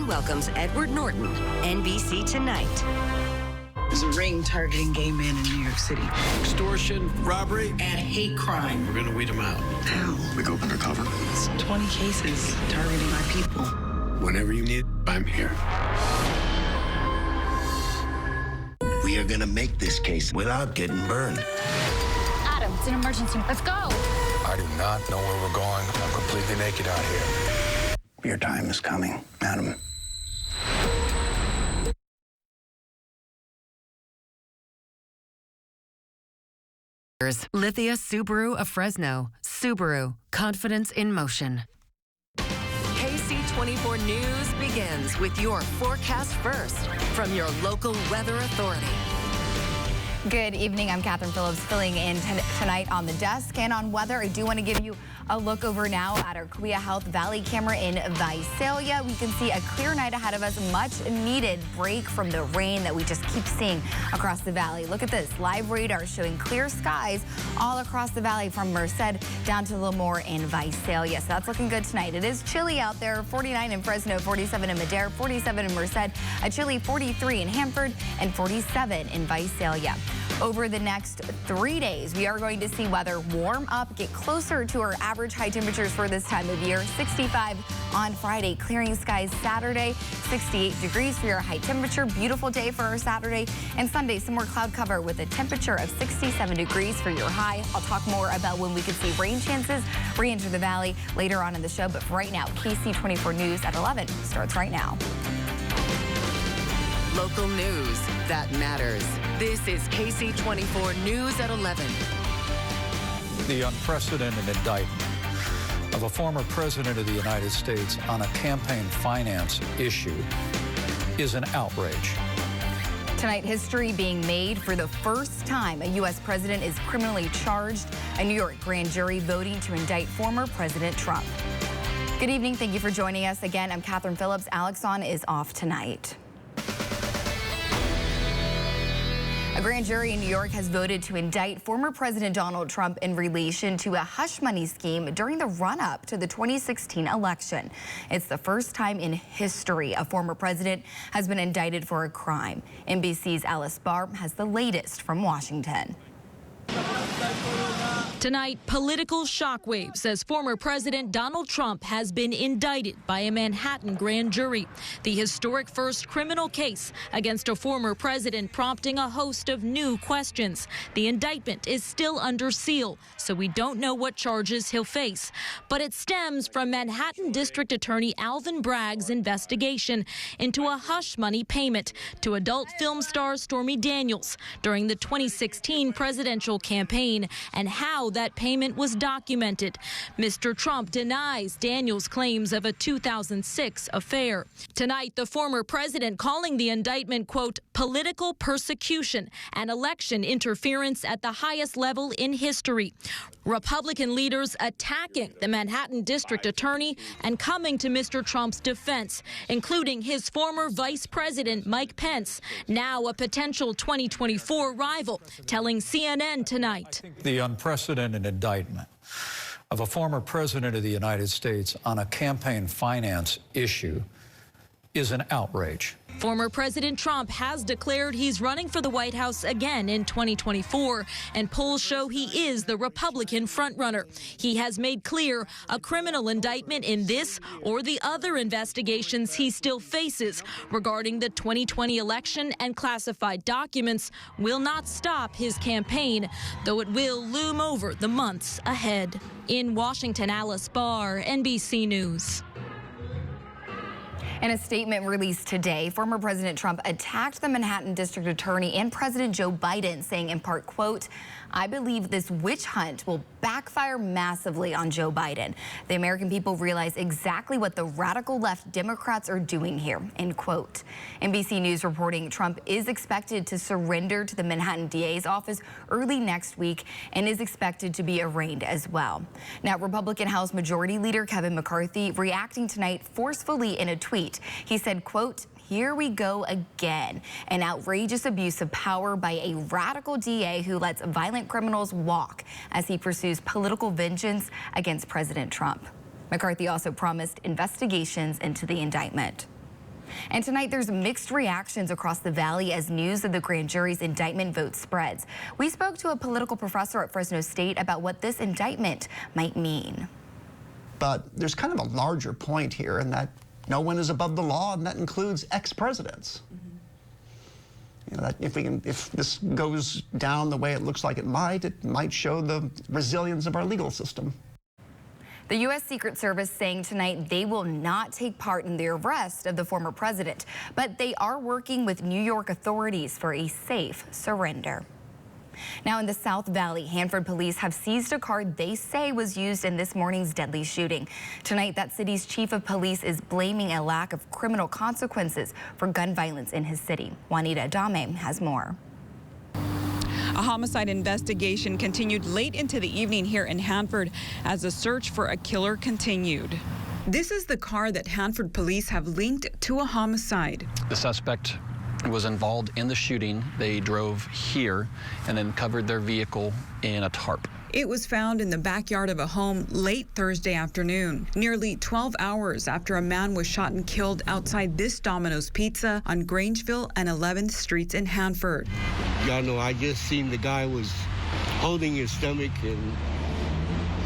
CNN welcomes Edward Norton, NBC Tonight. There's a ring targeting gay men in New York City. Extortion, robbery, and hate crime. We're gonna weed them out. How? We go undercover. It's 20 cases targeting our people. Whenever you need, I'm here. We are gonna make this case without getting burned. Adam, it's an emergency. Let's go. I do not know where we're going. I'm completely naked out here. Your time is coming, Adam. Lithia Subaru of Fresno. Subaru, confidence in motion. Ksee 24 News begins with your forecast first from your local weather authority. Good evening. I'm Catherine Phillips filling in tonight on the desk and on weather. I do want to give you a look over now at our Kauai Health Valley camera in Visalia. We can see a clear night ahead of us, much needed break from the rain that we just keep seeing across the valley. Look at this live radar showing clear skies all across the valley from Merced down to Lemoore and Visalia. So that's looking good tonight. It is chilly out there. 49 in Fresno, 47 in Madera, 47 in Merced, a chilly 43 in Hanford, and 47 in Visalia. Over the next 3 days, we are going to see weather warm up, get closer to our average high temperatures for this time of year. 65 on Friday, clearing skies Saturday, 68 degrees for your high temperature. Beautiful day for our Saturday. And Sunday, some more cloud cover with a temperature of 67 degrees for your high. I'll talk more about when we could see rain chances re-enter the valley later on in the show. But for right now, Ksee 24 News at 11 starts right now. Local news that matters. This is Ksee 24 News at 11. The unprecedented indictment of a former president of the United States on a campaign finance issue is an outrage. Tonight, history being made for the first time. A U.S. president is criminally charged. A New York grand jury voting to indict former President Trump. Good evening. Thank you for joining us again. I'm Catherine Phillips. Alex on is off tonight. A grand jury in New York has voted to indict former President Donald Trump in relation to a hush money scheme during the run-up to the 2016 election. It's the first time in history a former president has been indicted for a crime. NBC's Alice Barr has the latest from Washington. Tonight, political shockwaves as former President Donald Trump has been indicted by a Manhattan grand jury. The historic first criminal case against a former president prompting a host of new questions. The indictment is still under seal, so we don't know what charges he'll face. But it stems from Manhattan District Attorney Alvin Bragg's investigation into a hush money payment to adult film star Stormy Daniels during the 2016 presidential campaign and how that payment was documented. Mr. Trump denies Daniels' claims of a 2006 affair. Tonight, the former president calling the indictment, quote, political persecution and election interference at the highest level in history. Republican leaders attacking the Manhattan district attorney and coming to Mr. Trump's defense, including his former vice president, Mike Pence, now a potential 2024 rival, telling CNN tonight. The unprecedented indictment of a former president of the United States on a campaign finance issue is an outrage. Former President Trump has declared he's running for the White House again in 2024, and polls show he is the Republican frontrunner. He has made clear a criminal indictment in this or the other investigations he still faces regarding the 2020 election and classified documents will not stop his campaign, though it will loom over the months ahead. In Washington, Alice Barr, NBC News. In a statement released today, former President Trump attacked the Manhattan District Attorney and President Joe Biden, saying in part, quote, I believe this witch hunt will backfire massively on Joe Biden. The American people realize exactly what the radical left Democrats are doing here, end quote. NBC News reporting Trump is expected to surrender to the Manhattan DA's office early next week and is expected to be arraigned as well. Now, Republican House Majority Leader Kevin McCarthy reacting tonight forcefully in a tweet. He said, quote, here we go again. An outrageous abuse of power by a radical DA who lets violent criminals walk as he pursues political vengeance against President Trump. McCarthy also promised investigations into the indictment. And tonight there's mixed reactions across the valley as news of the grand jury's indictment vote spreads. We spoke to a political professor at Fresno State about what this indictment might mean. But there's kind of a larger point here in that no one is above the law, and that includes ex-presidents. You know, that if this goes down the way it looks like it might show the resilience of our legal system. The U.S. Secret Service saying tonight they will not take part in the arrest of the former president, but they are working with New York authorities for a safe surrender. Now in the South Valley, Hanford police have seized a car they say was used in this morning's deadly shooting. Tonight, that city's chief of police is blaming a lack of criminal consequences for gun violence in his city. Juanita Adame has more. A homicide investigation continued late into the evening here in Hanford as the search for a killer continued. This is the car that Hanford police have linked to a homicide. The suspect was involved in the shooting. They drove here and then covered their vehicle in a tarp. It was found in the backyard of a home late Thursday afternoon, nearly 12 hours after a man was shot and killed outside this Domino's Pizza on Grangeville and 11th Streets in Hanford. Y'all know I just seen the guy was holding his stomach and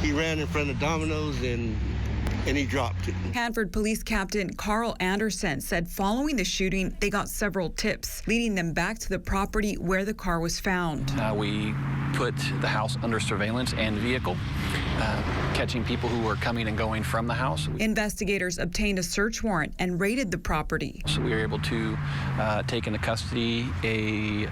he ran in front of Domino's and he dropped it. Hanford Police Captain Carl Anderson said following the shooting, they got several tips, leading them back to the property where the car was found. We put the house under surveillance and vehicle, catching people who were coming and going from the house. Investigators obtained a search warrant and raided the property. So we were able to take into custody a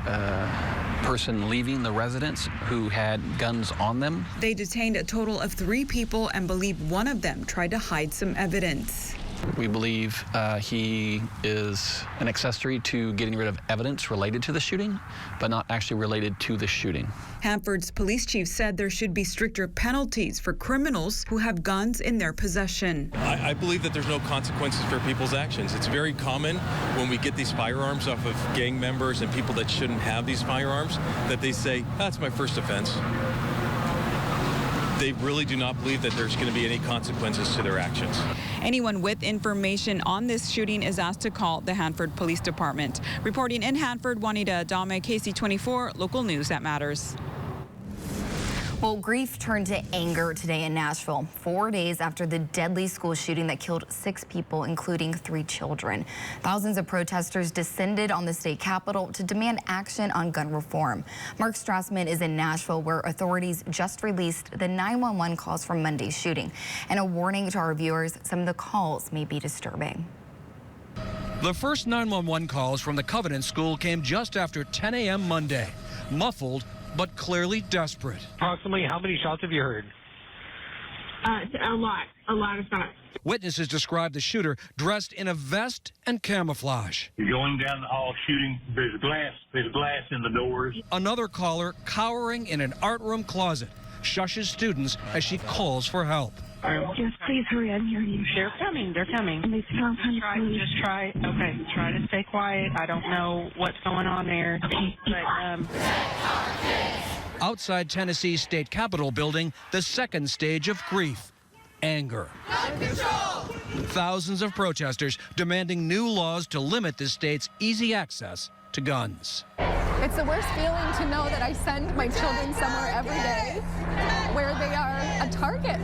person leaving the residence who had guns on them. They detained a total of 3 people and believe one of them tried to hide some evidence. We believe he is an accessory to getting rid of evidence related to the shooting, but not actually related to the shooting. Hanford's police chief said there should be stricter penalties for criminals who have guns in their possession. I believe that there's no consequences for people's actions. It's very common when we get these firearms off of gang members and people that shouldn't have these firearms that they say, that's my first offense. They really do not believe that there's going to be any consequences to their actions. Anyone with information on this shooting is asked to call the Hanford Police Department. Reporting in Hanford, Juanita Adame, Ksee 24, local news that matters. Well, grief turned to anger today in Nashville, 4 days after the deadly school shooting that killed 6 people, including 3 children. Thousands of protesters descended on the state capitol to demand action on gun reform. Mark Strassman is in Nashville, where authorities just released the 911 calls from Monday's shooting. And a warning to our viewers, some of the calls may be disturbing. The first 911 calls from the Covenant School came just after 10 a.m. Monday, muffled but clearly desperate. Approximately how many shots have you heard? A lot of shots. Witnesses describe the shooter dressed in a vest and camouflage. You're going down the hall shooting, there's glass in the doors. Another caller cowering in an art room closet, shushes students as she calls for help. Yes, please hurry, I'm hearing you. They're coming. Try to stay quiet. I don't know what's going on there. Okay. But, Outside Tennessee's state capitol building, the second stage of grief, anger. Gun control! Thousands of protesters demanding new laws to limit the state's easy access to guns. It's the worst feeling to know that I send my children somewhere every day where they are a target.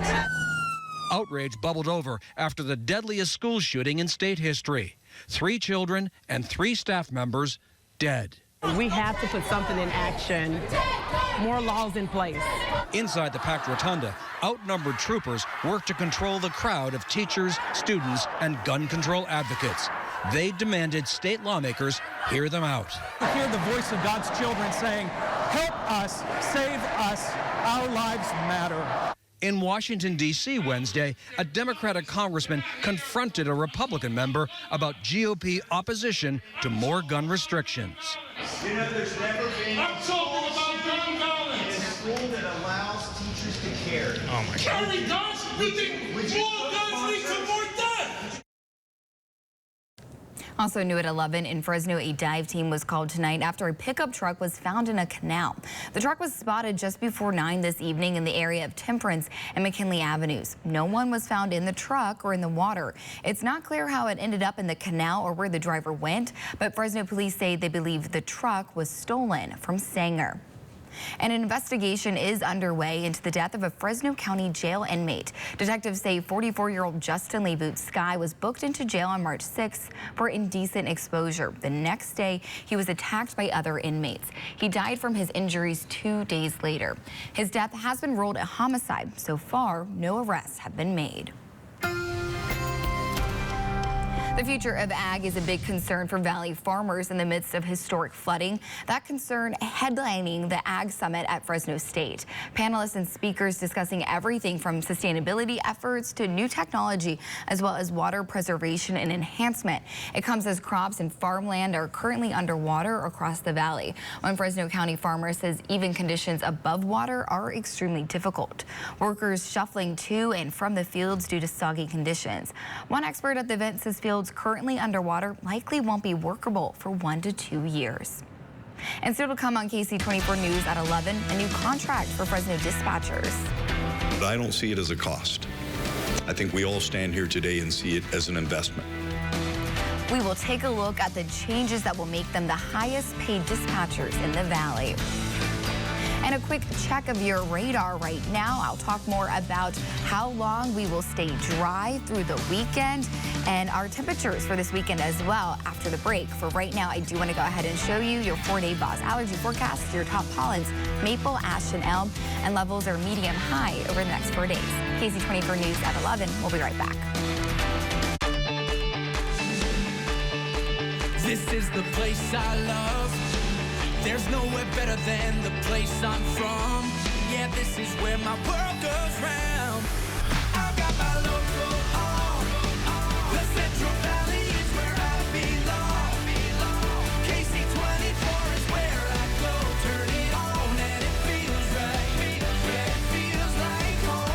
Outrage bubbled over after the deadliest school shooting in state history. 3 children and 3 staff members dead. We have to put something in action, more laws in place. Inside the packed rotunda, outnumbered troopers worked to control the crowd of teachers, students, and gun control advocates. They demanded state lawmakers hear them out. Hear the voice of God's children saying, help us, save us, our lives matter. In Washington, D.C. Wednesday, a Democratic congressman confronted a Republican member about GOP opposition to more gun restrictions. You know, there's never been I'm talking about gun violence. In a school that allows teachers to carry. Oh my God. Carry guns? You think more guns lead to more death? Also new at 11 in Fresno, a dive team was called tonight after a pickup truck was found in a canal. The truck was spotted just before 9 this evening in the area of Temperance and McKinley Avenues. No one was found in the truck or in the water. It's not clear how it ended up in the canal or where the driver went, but Fresno police say they believe the truck was stolen from Sanger. And an investigation is underway into the death of a Fresno County jail inmate. Detectives say 44-year-old Justin Lee Boots Sky was booked into jail on March 6th for indecent exposure. The next day, he was attacked by other inmates. He died from his injuries 2 days later. His death has been ruled a homicide. So far, no arrests have been made. The future of ag is a big concern for Valley farmers in the midst of historic flooding. That concern headlining the Ag Summit at Fresno State. Panelists and speakers discussing everything from sustainability efforts to new technology, as well as water preservation and enhancement. It comes as crops and farmland are currently underwater across the valley. One Fresno County farmer says even conditions above water are extremely difficult. Workers shuffling to and from the fields due to soggy conditions. One expert at the event says fields currently underwater likely won't be workable for 1 to 2 years. And still to come on Ksee 24 News at 11, a new contract for Fresno dispatchers. But I don't see it as a cost. I think we all stand here today and see it as an investment. We will take a look at the changes that will make them the highest paid dispatchers in the valley. And a quick check of your radar right now. I'll talk more about how long we will stay dry through the weekend and our temperatures for this weekend as well after the break. For right now, I do want to go ahead and show you your 4-day Boss allergy forecast. Your top pollens, maple, ash, and elm, and levels are medium high over the next 4 days. Ksee 24 News at 11. We'll be right back. This is the place I love. There's nowhere better than the place I'm from. Yeah, this is where my world goes round. I've got my logo on. The Central Valley is where I belong. Ksee 24 is where I go. Turn it on and it feels right. Yeah, it feels like home.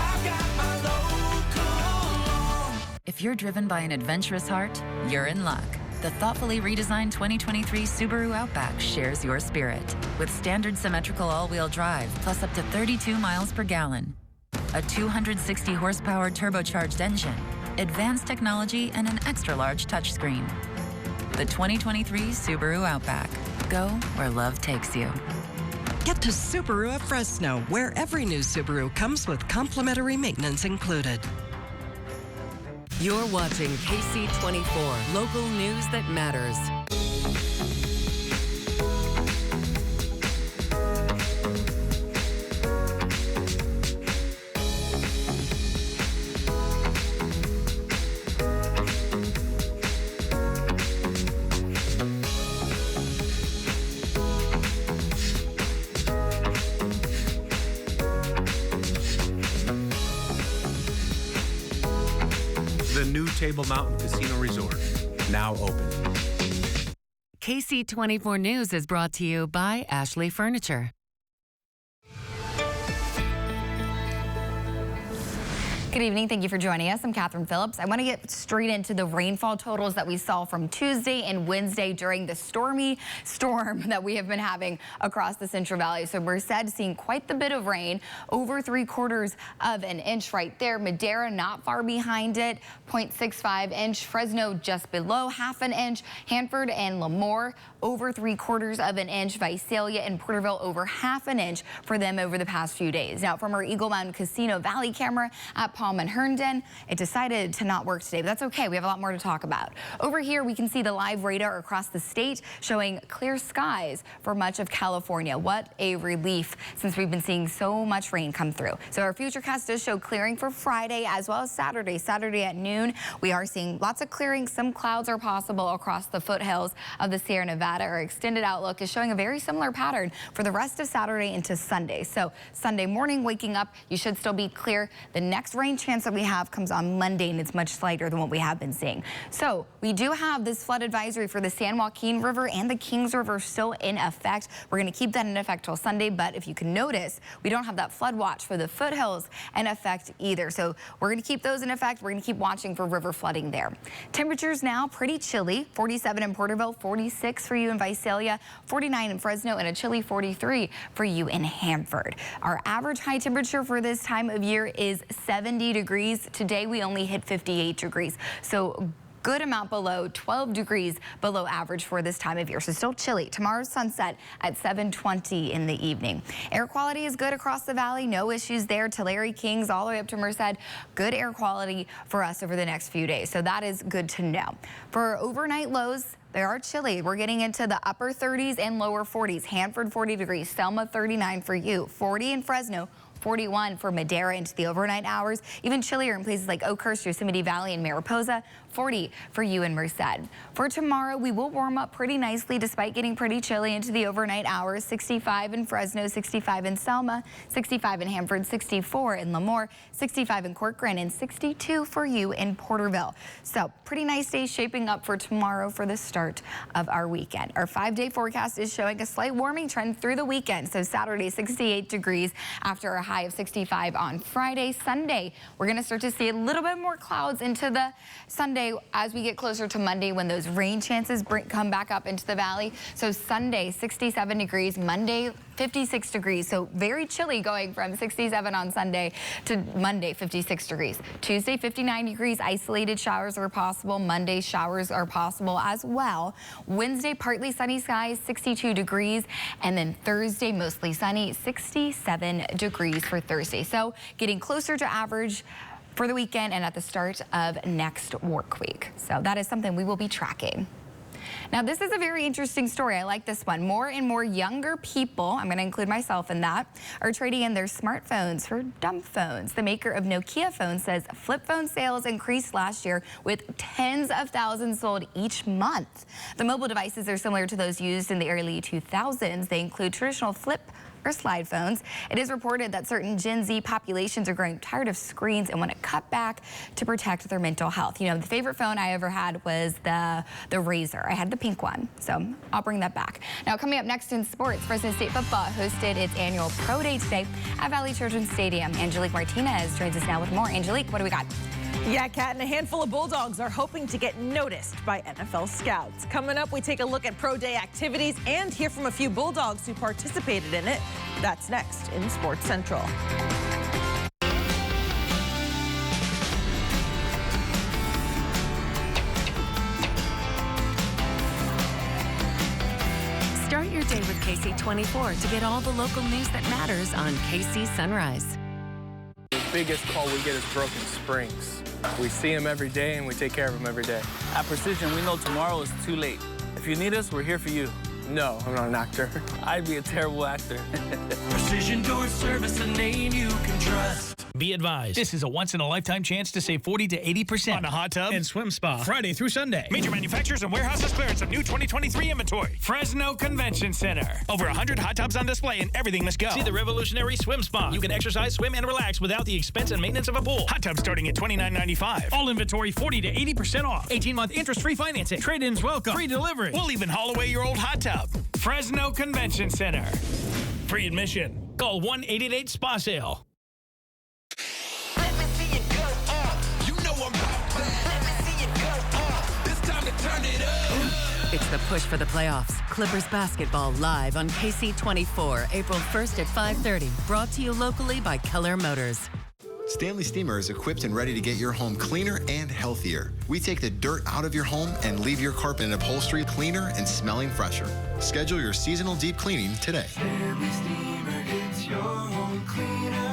I've got my logo on. If you're driven by an adventurous heart, you're in luck. The thoughtfully redesigned 2023 Subaru Outback shares your spirit. With standard symmetrical all-wheel drive, plus up to 32 miles per gallon. A 260 horsepower turbocharged engine, advanced technology, and an extra-large touchscreen. The 2023 Subaru Outback. Go where love takes you. Get to Subaru of Fresno, where every new Subaru comes with complimentary maintenance included. You're watching Ksee 24, local news that matters. The new Table Mountain Casino Resort, now open. Ksee 24 News is brought to you by Ashley Furniture. Good evening. Thank you for joining us. I'm Catherine Phillips. I want to get straight into the rainfall totals that we saw from Tuesday and Wednesday during the stormy storm that we have been having across the Central Valley. So Merced seeing quite the bit of rain, over 3/4 of an inch right there. Madera not far behind it, 0.65 inch. Fresno just below 1/2 inch. Hanford and Lemoore over 3/4 of an inch. Visalia and Porterville over 1/2 inch for them over the past few days. Now from our Eagle Mountain Casino Valley camera at Palm and Herndon, it decided to not work today, but that's okay. We have a lot more to talk about. Over here, we can see the live radar across the state showing clear skies for much of California. What a relief since we've been seeing so much rain come through. So our futurecast does show clearing for Friday as well as Saturday. Saturday at noon, we are seeing lots of clearing. Some clouds are possible across the foothills of the Sierra Nevada. Our extended outlook is showing a very similar pattern for the rest of Saturday into Sunday. So Sunday morning, waking up, you should still be clear. The next rain rain chance that we have comes on Monday, and it's much slighter than what we have been seeing. So we do have this flood advisory for the San Joaquin River and the Kings River still in effect. We're going to keep that in effect till Sunday, but if you can notice, we don't have that flood watch for the foothills in effect either. So we're going to keep those in effect. We're going to keep watching for river flooding there. Temperatures now pretty chilly. 47 in Porterville, 46 for you in Visalia, 49 in Fresno, and a chilly 43 for you in Hanford. Our average high temperature for this time of year is 70 degrees. Today we only hit 58 degrees. So good amount below, 12 degrees below average for this time of year. So still chilly. Tomorrow's sunset at 7:20 in the evening. Air quality is good across the valley. No issues there. Tulare, Kings, all the way up to Merced. Good air quality for us over the next few days. So that is good to know. For overnight lows, they are chilly. We're getting into the upper 30s and lower 40s. Hanford 40 degrees, Selma 39 for you, 40 in Fresno, 41 for Madera into the overnight hours. Even chillier in places like Oakhurst, Yosemite Valley, and Mariposa. 40 for you in Merced. For tomorrow, we will warm up pretty nicely despite getting pretty chilly into the overnight hours. 65 in Fresno, 65 in Selma, 65 in Hanford, 64 in Lemoore, 65 in Corcoran, and 62 for you in Porterville. So pretty nice day shaping up for tomorrow for the start of our weekend. Our 5-day forecast is showing a slight warming trend through the weekend. So Saturday, 68 degrees after a high of 65 on Friday. Sunday, we're going to start to see a little bit more clouds into the Sunday as we get closer to Monday when those rain chances come back up into the valley. So Sunday, 67 degrees. Monday, 56 degrees. So very chilly going from 67 on Sunday to Monday, 56 degrees. Tuesday, 59 degrees. Isolated showers are possible. Monday, showers are possible as well. Wednesday, partly sunny skies, 62 degrees. And then Thursday, mostly sunny, 67 degrees for Thursday. So getting closer to average for the weekend and at the start of next work week. So that is something we will be tracking. Now, this is a very interesting story. I like this one. More and more younger people, I'm going to include myself in that, are trading in their smartphones for dumb phones. The maker of Nokia phones says flip phone sales increased last year with tens of thousands sold each month. The mobile devices are similar to those used in the early 2000s. They include traditional flip or slide phones. It is reported that certain Gen Z populations are growing tired of screens and want to cut back to protect their mental health. You know, the favorite phone I ever had was the Razr. I had the pink one, so I'll bring that back. Now, coming up next in sports, Fresno State football hosted its annual pro day today at Valley Children's Stadium. Angelique Martinez joins us now with more. Angelique, what do we got? Yeah, Kat, and a handful of Bulldogs are hoping to get noticed by NFL scouts. Coming up, we take a look at pro day activities and hear from a few Bulldogs who participated in it. That's next in Sports Central. Start your day with Ksee 24 to get all the local news that matters on Ksee Sunrise. The biggest call we get is broken springs. We see them every day and we take care of them every day. At Precision, we know tomorrow is too late. If you need us, we're here for you. No, I'm not an actor. I'd be a terrible actor. Precision Door Service, a name you can trust. Be advised, this is a once-in-a-lifetime chance to save 40 to 80% on a hot tub and swim spa Friday through Sunday. Major manufacturers and warehouses clearance of new 2023 inventory. Fresno Convention Center. Over 100 hot tubs on display and everything must go. See the revolutionary swim spa. You can exercise, swim, and relax without the expense and maintenance of a pool. Hot tubs starting at $29.95. All inventory 40 to 80% off. 18-month interest-free financing. Trade-ins welcome. Free delivery. We'll even haul away your old hot tub. Fresno Convention Center. Free admission. Call 1-888-SPA-SALE. It's the push for the playoffs. Clippers basketball live on Ksee 24, April 1st at 5:30. Brought to you locally by Keller Motors. Stanley Steamer is equipped and ready to get your home cleaner and healthier. We take the dirt out of your home and leave your carpet and upholstery cleaner and smelling fresher. Schedule your seasonal deep cleaning today. Stanley Steamer gets your home cleaner.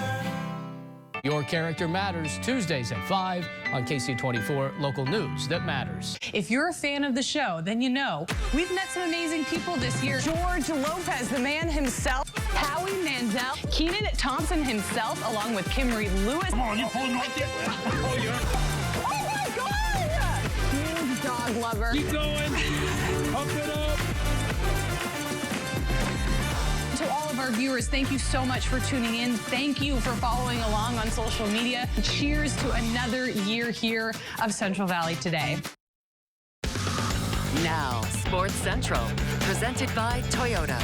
Your Character Matters, Tuesdays at 5 on Ksee 24, local news that matters. If you're a fan of the show, then you know we've met some amazing people this year. George Lopez, the man himself, Howie Mandel, Kenan Thompson himself, along with Kimberly Lewis. Come on, you're pulling right there. Oh, yeah. Oh, my God! Huge dog lover. Keep going. Pump it up. To all of our viewers, thank you so much for tuning in. Thank you for following along on social media. Cheers to another year here of Central Valley Today. Now, Sports Central, presented by Toyota.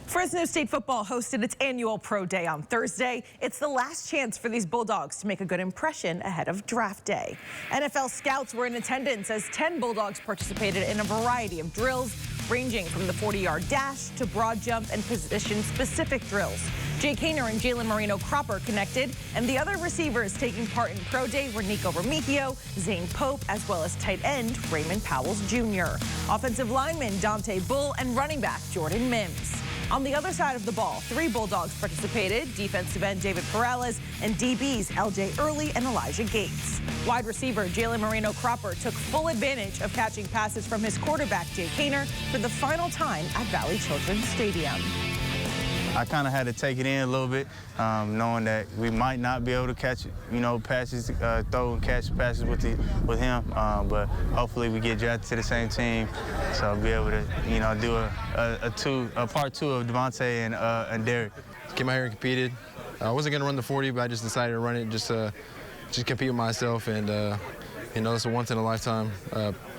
Fresno State football hosted its annual Pro Day on Thursday. It's the last chance for these Bulldogs to make a good impression ahead of draft day. NFL scouts were in attendance as 10 Bulldogs participated in a variety of drills, ranging from the 40-yard dash to broad jump and position-specific drills. Jay Kaner and Jalen Moreno-Cropper connected, and the other receivers taking part in Pro Day were Nico Remigio, Zane Pope, as well as tight end Raymond Powells Jr., offensive lineman Dante Bull, and running back Jordan Mims. On the other side of the ball, 3 Bulldogs participated, defensive end David Perales and DBs LJ Early and Elijah Gates. Wide receiver Jalen Moreno-Cropper took full advantage of catching passes from his quarterback Jay Kaner for the final time at Valley Children's Stadium. I kind of had to take it in a little bit, knowing that we might not be able to catch, passes, throw and catch passes with him. But hopefully we get drafted to the same team, so I'll be able to, do a part 2 of Devontae and Derek. Came out here and competed. I wasn't gonna run the 40, but I just decided to run it just compete with myself, and it's a once in a lifetime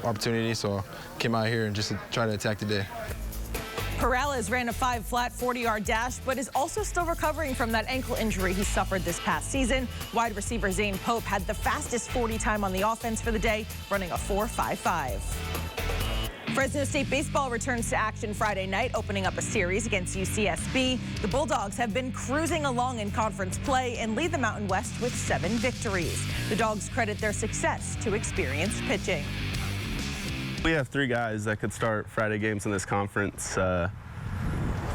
opportunity. So I came out here and just to try to attack the day. Perales ran a 5 flat 40-yard dash, but is also still recovering from that ankle injury he suffered this past season. Wide receiver Zane Pope had the fastest 40 time on the offense for the day, running a 4.55. Fresno State baseball returns to action Friday night, opening up a series against UCSB. The Bulldogs have been cruising along in conference play and lead the Mountain West with 7 victories. The Dogs credit their success to experienced pitching. We have 3 guys that could start Friday games in this conference.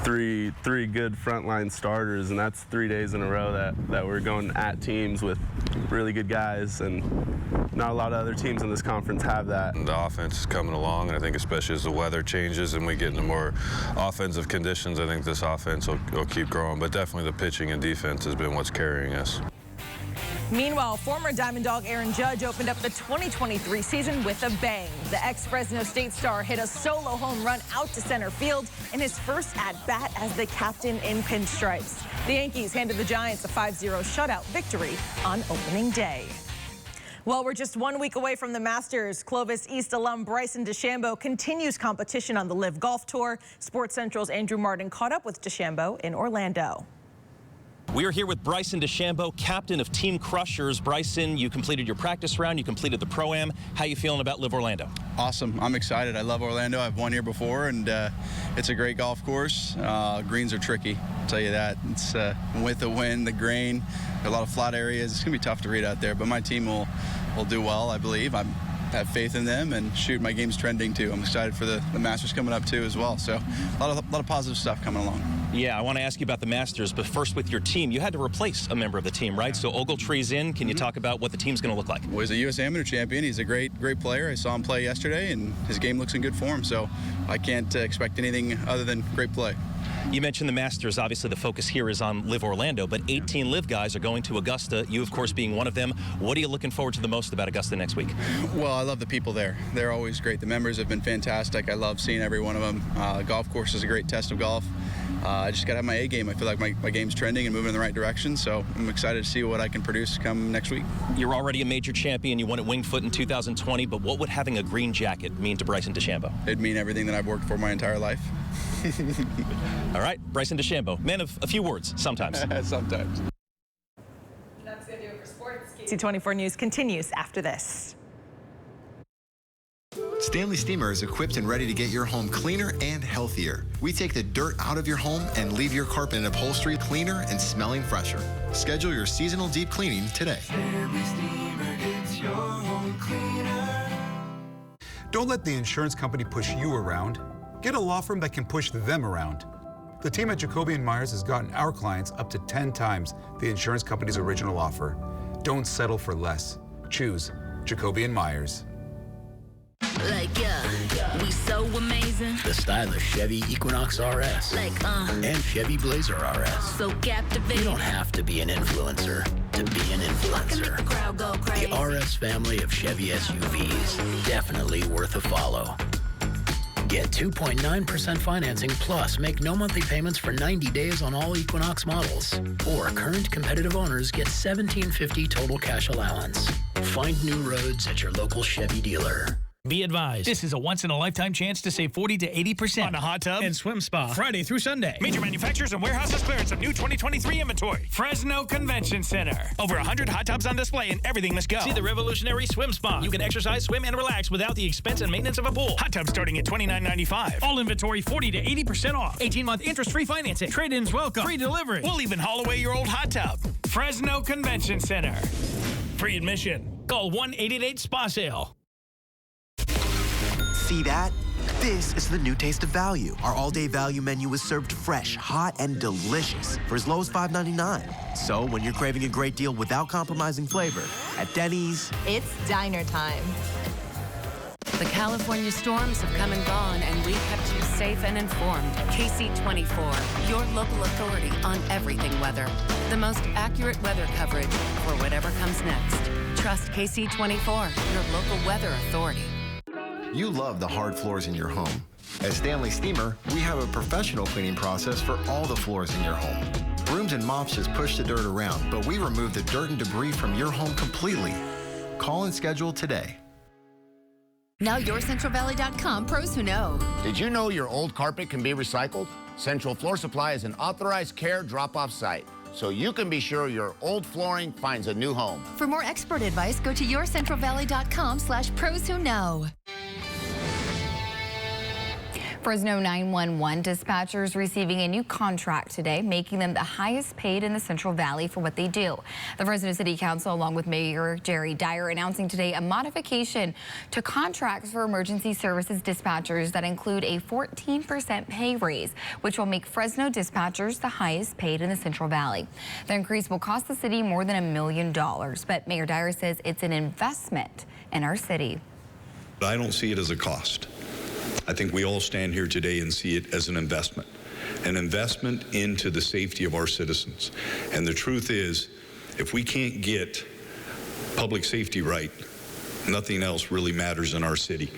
Three good frontline starters, and that's 3 days in a row that we're going at teams with really good guys, and not a lot of other teams in this conference have that. The offense is coming along, and I think especially as the weather changes and we get into more offensive conditions, I think this offense will keep growing, but definitely the pitching and defense has been what's carrying us. Meanwhile, former Diamond Dog Aaron Judge opened up the 2023 season with a bang. The ex-Fresno State star hit a solo home run out to center field in his first at-bat as the captain in pinstripes. The Yankees handed the Giants a 5-0 shutout victory on opening day. Well, we're just 1 week away from the Masters. Clovis East alum Bryson DeChambeau continues competition on the LIV Golf Tour. Sports Central's Andrew Martin caught up with DeChambeau in Orlando. We are here with Bryson DeChambeau, captain of Team Crushers. Bryson, you completed your practice round, you completed the Pro-Am. How you feeling about LIV Orlando? Awesome. I'm excited. I love Orlando. I've won here before, and it's a great golf course. Greens are tricky, I'll tell you that. It's with the wind, the grain, a lot of flat areas. It's going to be tough to read out there, but my team will do well, I believe. I have faith in them, and shoot, my game's trending too. I'm excited for the Masters coming up too as well. So a lot of positive stuff coming along. Yeah, I want to ask you about the Masters, but first with your team. You had to replace a member of the team, right? So Ogletree's in. Can you talk about what the team's going to look like? Well, he's a U.S. Amateur champion. He's a great player. I saw him play yesterday, and his game looks in good form. So I can't expect anything other than great play. You mentioned the Masters. Obviously, the focus here is on LIV Orlando, but 18 LIV guys are going to Augusta, you, of course, being one of them. What are you looking forward to the most about Augusta next week? Well, I love the people there. They're always great. The members have been fantastic. I love seeing every one of them. Golf course is a great test of golf. I just got to have my A game. I feel like my game's trending and moving in the right direction, so I'm excited to see what I can produce come next week. You're already a major champion. You won at Winged Foot in 2020, but what would having a green jacket mean to Bryson DeChambeau? It'd mean everything that I've worked for my entire life. All right, Bryson DeChambeau, man of a few words sometimes. Sometimes. That's going to do it for sports. KC24 News continues after this. Stanley Steamer is equipped and ready to get your home cleaner and healthier. We take the dirt out of your home and leave your carpet and upholstery cleaner and smelling fresher. Schedule your seasonal deep cleaning today. Stanley Steamer gets your home cleaner. Don't let the insurance company push you around. Get a law firm that can push them around. The team at Jacoby & Myers has gotten our clients up to 10 times the insurance company's original offer. Don't settle for less. Choose Jacoby & Myers. Like, yeah, we so amazing. The stylish Chevy Equinox RS. Like, and Chevy Blazer RS. So captivating. You don't have to be an influencer to be an influencer. I can make the crowd go crazy. The RS family of Chevy SUVs. Definitely worth a follow. Get 2.9% financing plus make no monthly payments for 90 days on all Equinox models. Or current competitive owners get $1,750 total cash allowance. Find new roads at your local Chevy dealer. Be advised, this is a once-in-a-lifetime chance to save 40 to 80% on a hot tub and swim spa Friday through Sunday. Major manufacturers and warehouses clearance of new 2023 inventory. Fresno Convention Center. Over 100 hot tubs on display and everything must go. See the revolutionary swim spa. You can exercise, swim, and relax without the expense and maintenance of a pool. Hot tub starting at $29.95. All inventory 40 to 80% off. 18-month interest-free financing. Trade-ins welcome. Free delivery. We'll even haul away your old hot tub. Fresno Convention Center. Free admission. Call 1-888-SPA-SALE. See that? This is the new taste of value. Our all-day value menu is served fresh, hot, and delicious for as low as $5.99. So when you're craving a great deal without compromising flavor, at Denny's, it's diner time. The California storms have come and gone, and we kept you safe and informed. KC24, your local authority on everything weather. The most accurate weather coverage for whatever comes next. Trust KC24, your local weather authority. You love the hard floors in your home. At Stanley Steamer, we have a professional cleaning process for all the floors in your home. Brooms and mops just push the dirt around, but we remove the dirt and debris from your home completely. Call and schedule today. Now YourCentralValley.com pros who know. Did you know your old carpet can be recycled? Central Floor Supply is an authorized care drop-off site, so you can be sure your old flooring finds a new home. For more expert advice, go to YourCentralValley.com/pros who know. Fresno 911 dispatchers receiving a new contract today, making them the highest paid in the Central Valley for what they do. The Fresno City Council, along with Mayor Jerry Dyer, announcing today a modification to contracts for emergency services dispatchers that include a 14% pay raise, which will make Fresno dispatchers the highest paid in the Central Valley. The increase will cost the city more than $1 million, but Mayor Dyer says it's an investment in our city. I don't see it as a cost. I think we all stand here today and see it as an investment into the safety of our citizens. And the truth is, if we can't get public safety right, nothing else really matters in our city.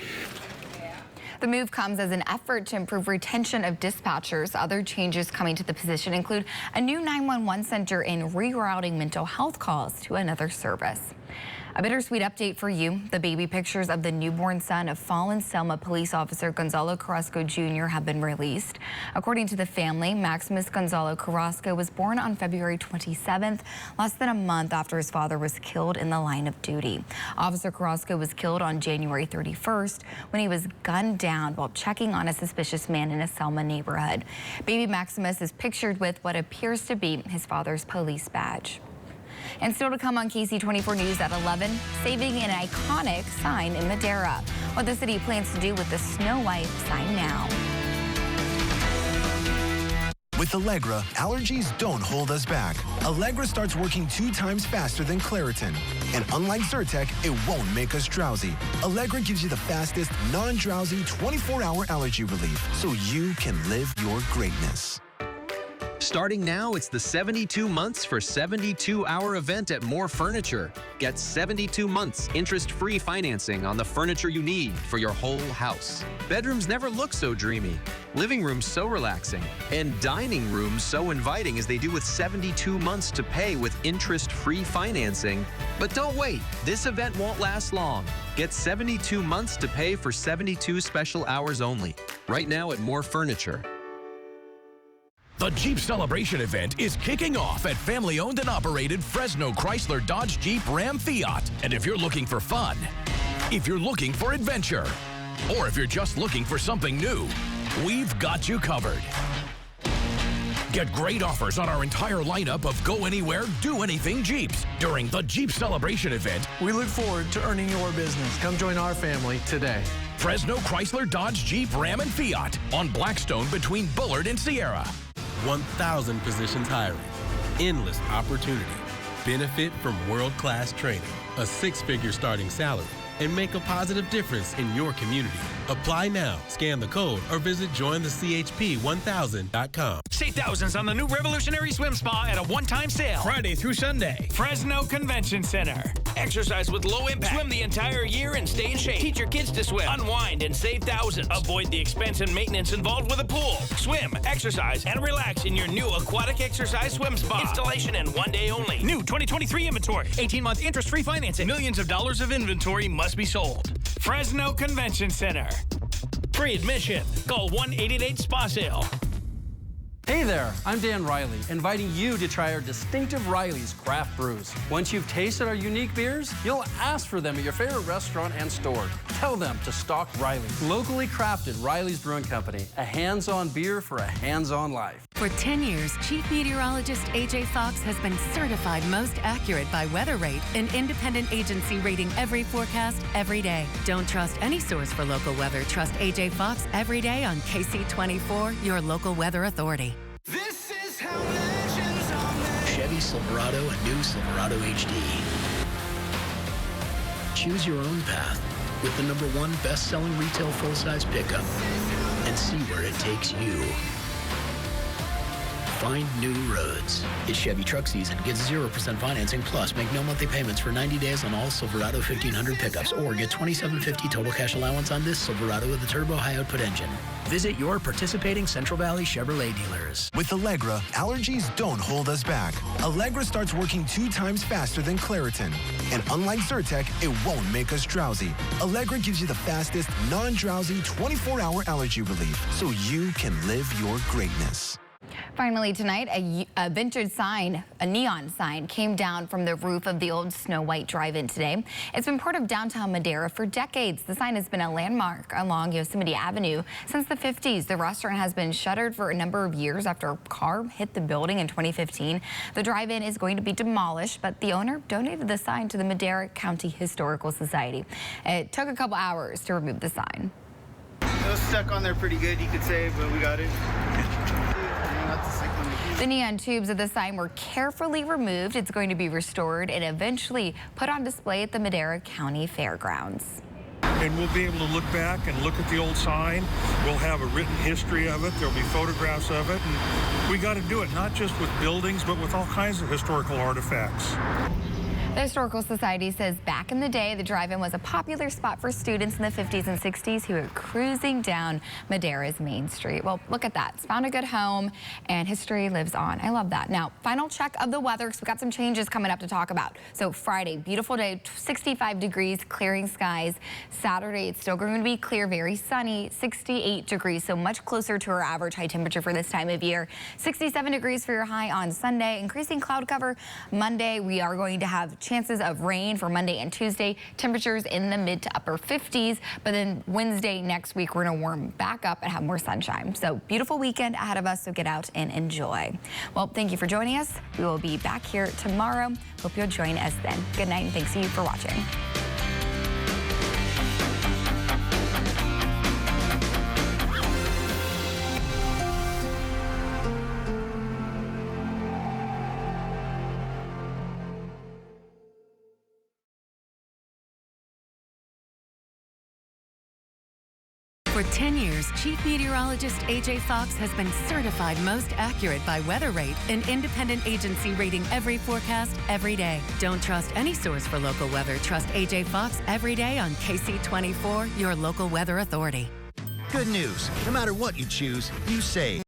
The move comes as an effort to improve retention of dispatchers. Other changes coming to the position include a new 911 center and rerouting mental health calls to another service. A bittersweet update for you. The baby pictures of the newborn son of fallen Selma police officer Gonzalo Carrasco Jr. have been released. According to the family, Maximus Gonzalo Carrasco was born on February 27th, less than a month after his father was killed in the line of duty. Officer Carrasco was killed on January 31st when he was gunned down while checking on a suspicious man in a Selma neighborhood. Baby Maximus is pictured with what appears to be his father's police badge. And still to come on KC24 News at 11, saving an iconic sign in Madera. What the city plans to do with the Snow White sign now. With Allegra, allergies don't hold us back. Allegra starts working 2 times faster than Claritin. And unlike Zyrtec, it won't make us drowsy. Allegra gives you the fastest, non-drowsy 24-hour allergy relief so you can live your greatness. Starting now, it's the 72 months for 72-hour event at More Furniture. Get 72 months interest-free financing on the furniture you need for your whole house. Bedrooms never look so dreamy, living rooms so relaxing, and dining rooms so inviting as they do with 72 months to pay with interest-free financing. But don't wait, this event won't last long. Get 72 months to pay for 72 special hours only. Right now at More Furniture. The Jeep Celebration event is kicking off at family-owned and operated Fresno Chrysler Dodge Jeep Ram Fiat. And if you're looking for fun, if you're looking for adventure, or if you're just looking for something new, we've got you covered. Get great offers on our entire lineup of go anywhere, do anything Jeeps during the Jeep Celebration event. We look forward to earning your business. Come join our family today. Fresno Chrysler Dodge Jeep Ram and Fiat on Blackstone between Bullard and Sierra. 1,000 positions hiring, endless opportunity, benefit from world-class training, a 6-figure starting salary, and make a positive difference in your community. Apply now. Scan the code or visit jointhechp1000.com. Save thousands on the new revolutionary swim spa at a one-time sale. Friday through Sunday. Fresno Convention Center. Exercise with low impact. Swim the entire year and stay in shape. Teach your kids to swim. Unwind and save thousands. Avoid the expense and maintenance involved with a pool. Swim, exercise, and relax in your new aquatic exercise swim spa. Installation and 1 day only. New 2023 inventory. 18-month interest-free financing. Millions of dollars of inventory must be sold. Fresno Convention Center. Free admission. Call 1-888-SPA-SALE. Hey there, I'm Dan Riley, inviting you to try our distinctive Riley's craft brews. Once you've tasted our unique beers, you'll ask for them at your favorite restaurant and store. Tell them to stock Riley's. Locally crafted Riley's Brewing Company, a hands-on beer for a hands-on life. For 10 years, Chief Meteorologist AJ Fox has been certified most accurate by Weather Rate, an independent agency rating every forecast every day. Don't trust any source for local weather. Trust AJ Fox every day on Ksee 24, your local weather authority. This is how legends are made. Chevy Silverado and new Silverado HD. Choose your own path with the #1 best-selling retail full-size pickup and see where it takes you. Find new roads. It's Chevy truck season. Get 0% financing plus make no monthly payments for 90 days on all Silverado 1500 pickups or get $2,750 total cash allowance on this Silverado with a turbo high output engine. Visit your participating Central Valley Chevrolet dealers. With Allegra, allergies don't hold us back. Allegra starts working 2 times faster than Claritin. And unlike Zyrtec, it won't make us drowsy. Allegra gives you the fastest, non-drowsy 24-hour allergy relief so you can live your greatness. Finally tonight, a vintage sign, a neon sign, came down from the roof of the old Snow White Drive-In today. It's been part of downtown Madera for decades. The sign has been a landmark along Yosemite Avenue since the 50s. The restaurant has been shuttered for a number of years after a car hit the building in 2015. The drive-in is going to be demolished, but the owner donated the sign to the Madera County Historical Society. It took a couple hours to remove the sign. It was stuck on there pretty good, you could say, but we got it. The neon tubes of the sign were carefully removed. It's going to be restored and eventually put on display at the Madera County Fairgrounds. And we'll be able to look back and look at the old sign. We'll have a written history of it. There'll be photographs of it. And we got to do it not just with buildings, but with all kinds of historical artifacts. The Historical Society says back in the day, the drive-in was a popular spot for students in the 50s and 60s who were cruising down Madera's Main Street. Well, look at that. It's found a good home and history lives on. I love that. Now, final check of the weather because we've got some changes coming up to talk about. So Friday, beautiful day, 65 degrees, clearing skies. Saturday, it's still going to be clear, very sunny, 68 degrees, so much closer to our average high temperature for this time of year. 67 degrees for your high on Sunday. Increasing cloud cover. Monday, we are going to have chances of rain for Monday and Tuesday. Temperatures in the mid to upper 50s. But then Wednesday next week, we're going to warm back up and have more sunshine. So beautiful weekend ahead of us. So get out and enjoy. Well, thank you for joining us. We will be back here tomorrow. Hope you'll join us then. Good night and thanks to you for watching. For 10 years, Chief Meteorologist AJ Fox has been certified most accurate by Weather Rate, an independent agency rating every forecast every day. Don't trust any source for local weather. Trust AJ Fox every day on Ksee 24, your local weather authority. Good news. No matter what you choose, you save.